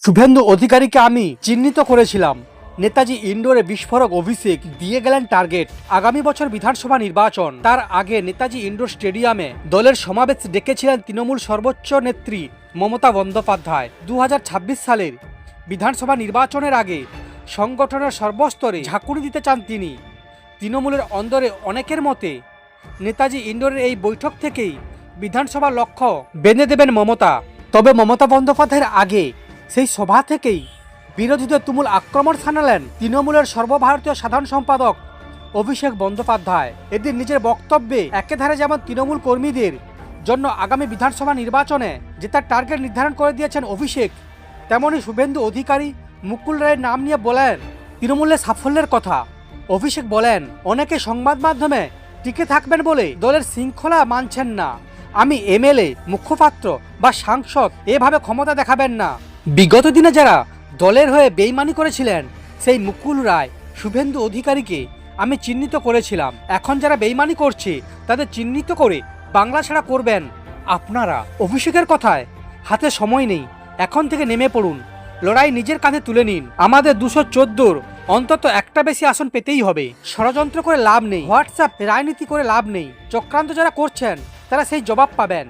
শুভেন্দু অধিকারীকে আমি চিহ্নিত করেছিলাম। নেতাজি ইন্ডোরে বিস্ফোরক অভিষেক দিয়ে গেলেন টার্গেট। আগামী বছর বিধানসভা নির্বাচন, তার আগে নেতাজি ইন্ডোর স্টেডিয়ামে দলের সমাবেশ ডেকেছিলেন তৃণমূল সর্বোচ্চ নেত্রী মমতা বন্দ্যোপাধ্যায়। 2026 সালের বিধানসভা নির্বাচনের আগে সংগঠনের সর্বস্তরে ঝাঁকুনি দিতে চান তিনি। তৃণমূলের অন্দরে অনেকের মতে নেতাজি ইন্ডোরের এই বৈঠক থেকেই বিধানসভার লক্ষ্য বেঁধে দেবেন মমতা। তবে মমতা বন্দ্যোপাধ্যায়ের আগে সেই সভা থেকেই বিরোধীদের তুমুল আক্রমণ শানালেন তৃণমূলের সর্বভারতীয় সাধারণ সম্পাদক অভিষেক বন্দ্যোপাধ্যায়। এদিন নিজের বক্তব্যে একেধারে যেমন তৃণমূল কর্মীদের জন্য আগামী বিধানসভা নির্বাচনে জেতার টার্গেট নির্ধারণ করে দিয়েছেন অভিষেক, তেমনি শুভেন্দু অধিকারী, মুকুল রায়ের নাম নিয়ে বলেন তৃণমূলের সাফল্যের কথা। অভিষেক বলেন, অনেকে সংবাদ মাধ্যমে টিকে থাকবেন বলে দলের শৃঙ্খলা মানছেন না। আমি এমএলএ, মুখপাত্র বা সাংসদ এভাবে ক্ষমতা দেখাবেন না। বিগত দিনে যারা দলের হয়ে বেইমানি করেছিলেন সেই মুকুল রায়, শুভেন্দু অধিকারীকে আমি চিহ্নিত করেছিলাম। এখন যারা বেইমানি করছে তাদের চিহ্নিত করে বাংলা ছাড়া করবেন আপনারা। অভিষেকের কথায় হাতে সময় নেই, এখন থেকে নেমে পড়ুন, লড়াই নিজের কাঁধে তুলে নিন। আমাদের 214 অন্তত একটা বেশি আসন পেতেই হবে। ষড়যন্ত্র করে লাভ নেই, হোয়াটসঅ্যাপ রাজনীতি করে লাভ নেই। চক্রান্ত যারা করছেন তারা সেই জবাব পাবেন।